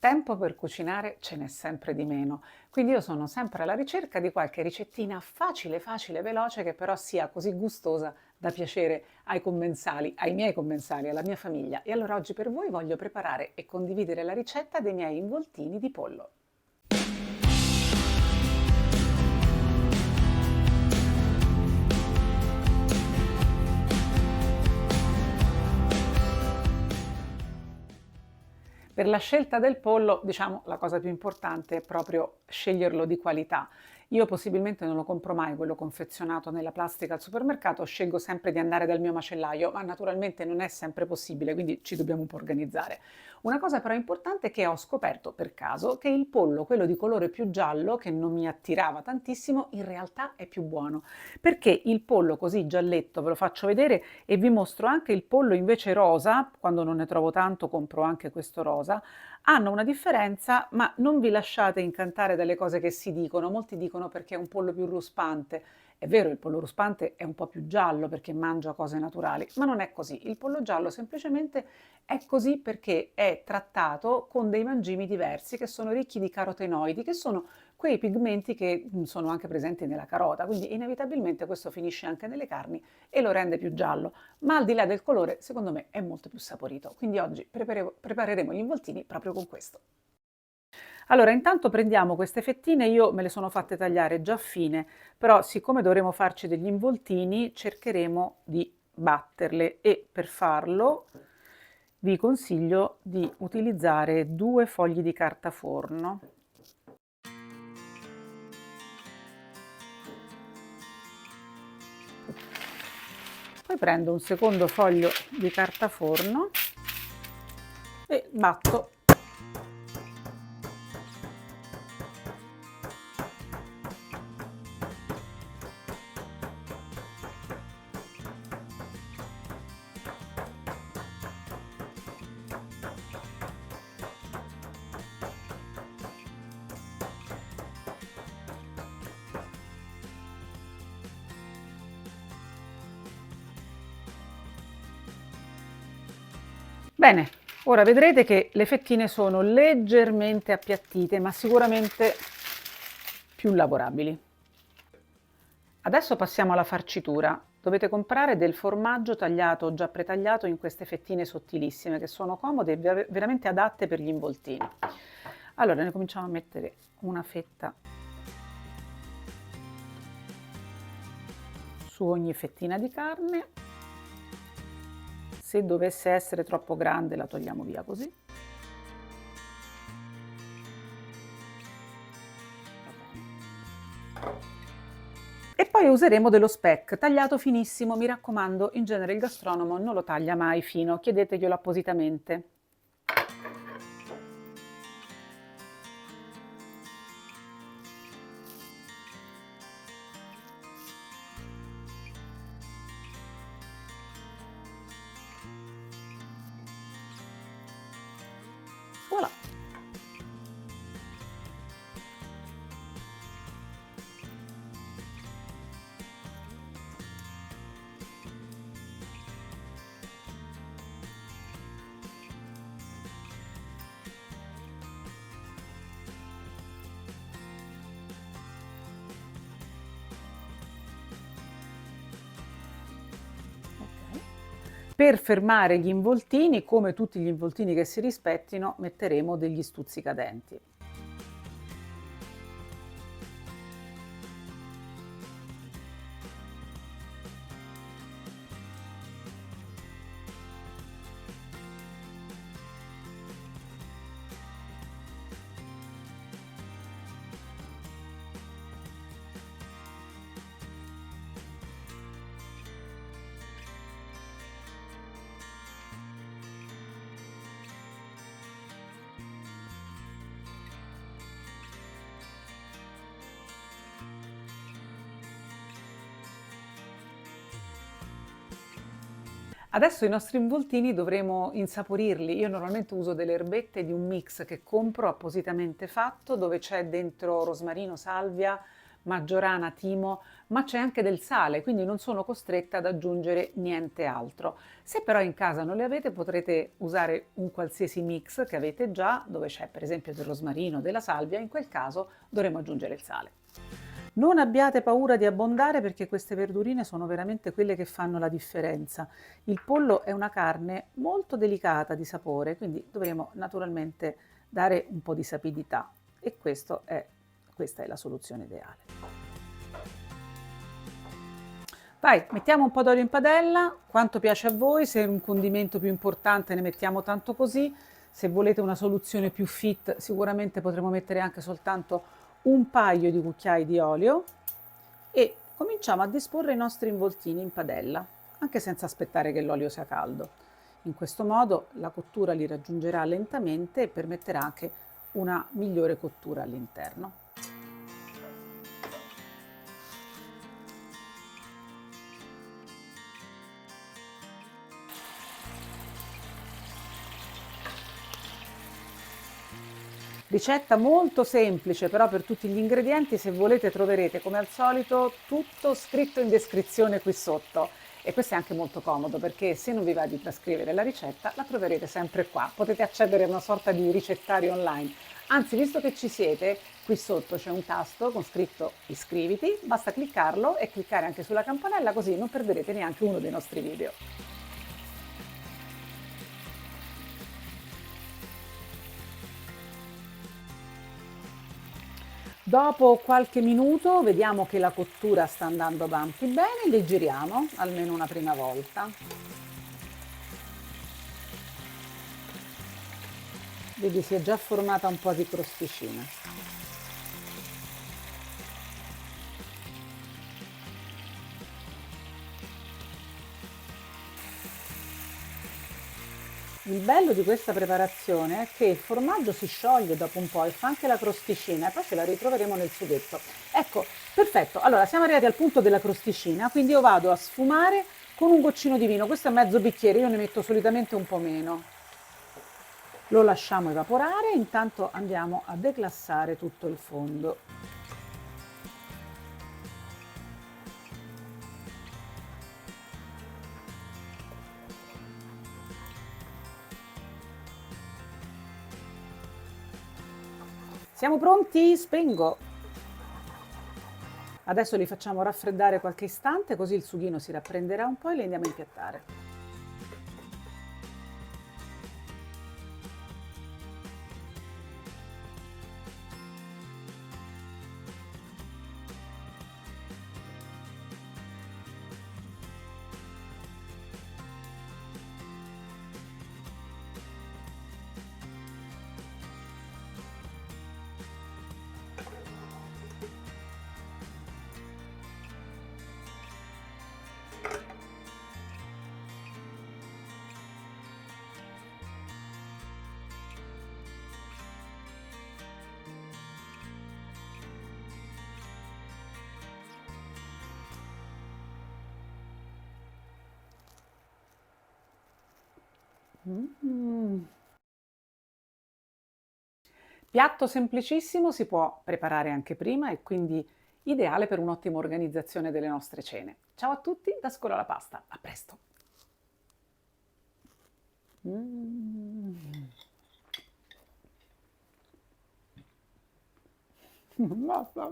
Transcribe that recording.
Tempo per cucinare ce n'è sempre di meno, quindi io sono sempre alla ricerca di qualche ricettina facile, facile, veloce che però sia così gustosa da piacere ai commensali, ai miei commensali, alla mia famiglia. E allora oggi per voi voglio preparare e condividere la ricetta dei miei involtini di pollo. Per la scelta del pollo, diciamo, la cosa più importante è proprio sceglierlo di qualità. Io possibilmente non lo compro mai quello confezionato nella plastica al supermercato, scelgo sempre di andare dal mio macellaio, ma naturalmente non è sempre possibile, quindi ci dobbiamo un po' organizzare. Una cosa però importante è che ho scoperto per caso che il pollo, quello di colore più giallo, che non mi attirava tantissimo, in realtà è più buono. Perché il pollo così gialletto, ve lo faccio vedere, e vi mostro anche il pollo invece rosa, quando non ne trovo tanto compro anche questo rosa, hanno una differenza, ma non vi lasciate incantare dalle cose che si dicono. Molti dicono perché è un pollo più ruspante. È vero, il pollo ruspante è un po' più giallo perché mangia cose naturali, ma non è così. Il pollo giallo semplicemente è così perché è trattato con dei mangimi diversi che sono ricchi di carotenoidi, che sono quei pigmenti che sono anche presenti nella carota, quindi inevitabilmente questo finisce anche nelle carni e lo rende più giallo, ma al di là del colore secondo me è molto più saporito, quindi oggi prepareremo gli involtini proprio con questo. Allora, intanto prendiamo queste fettine, io me le sono fatte tagliare già fine, però siccome dovremo farci degli involtini cercheremo di batterle e per farlo vi consiglio di utilizzare 2 fogli di carta forno. Poi prendo un secondo foglio di carta forno e batto. Bene, ora vedrete che le fettine sono leggermente appiattite, ma sicuramente più lavorabili. Adesso passiamo alla farcitura. Dovete comprare del formaggio tagliato, già pretagliato in queste fettine sottilissime che sono comode e veramente adatte per gli involtini. Allora ne cominciamo a mettere una fetta su ogni fettina di carne. Se dovesse essere troppo grande la togliamo via così. E poi useremo dello speck tagliato finissimo, mi raccomando, in genere il gastronomo non lo taglia mai fino, chiedeteglielo appositamente. Voilà. Okay. Per fermare gli involtini, come tutti gli involtini che si rispettino, metteremo degli stuzzicadenti. Adesso i nostri involtini dovremo insaporirli. Io normalmente uso delle erbette di un mix che compro appositamente fatto, dove c'è dentro rosmarino, salvia, maggiorana, timo, ma c'è anche del sale, quindi non sono costretta ad aggiungere niente altro. Se però in casa non le avete, potrete usare un qualsiasi mix che avete già, dove c'è per esempio del rosmarino, della salvia, in quel caso dovremo aggiungere il sale. Non abbiate paura di abbondare perché queste verdurine sono veramente quelle che fanno la differenza. Il pollo è una carne molto delicata di sapore, quindi dovremo naturalmente dare un po' di sapidità e questa è la soluzione ideale. Vai, mettiamo un po' d'olio in padella, quanto piace a voi, se un condimento più importante ne mettiamo tanto così, se volete una soluzione più fit sicuramente potremo mettere anche soltanto un paio di cucchiai di olio e cominciamo a disporre i nostri involtini in padella, anche senza aspettare che l'olio sia caldo. In questo modo la cottura li raggiungerà lentamente e permetterà anche una migliore cottura all'interno. Ricetta molto semplice, però per tutti gli ingredienti, se volete troverete come al solito tutto scritto in descrizione qui sotto. E questo è anche molto comodo perché se non vi va di trascrivere la ricetta, la troverete sempre qua. Potete accedere a una sorta di ricettario online. Anzi, visto che ci siete, qui sotto c'è un tasto con scritto iscriviti, basta cliccarlo e cliccare anche sulla campanella così non perderete neanche uno dei nostri video. Dopo qualche minuto vediamo che la cottura sta andando avanti bene, le giriamo almeno una prima volta. Vedi, si è già formata un po' di crosticina. Il bello di questa preparazione è che il formaggio si scioglie dopo un po' e fa anche la crosticina e poi ce la ritroveremo nel sughetto. Ecco, perfetto. Allora, siamo arrivati al punto della crosticina, quindi io vado a sfumare con un goccino di vino. Questo è mezzo bicchiere, io ne metto solitamente un po' meno. Lo lasciamo evaporare, intanto andiamo a declassare tutto il fondo. Siamo pronti? Spengo. Adesso li facciamo raffreddare qualche istante così il sughino si rapprenderà un po' e li andiamo a impiattare. Mm. Piatto semplicissimo, si può preparare anche prima e quindi ideale per un'ottima organizzazione delle nostre cene. Ciao a tutti da Scuola la Pasta, a presto! Mm. Basta.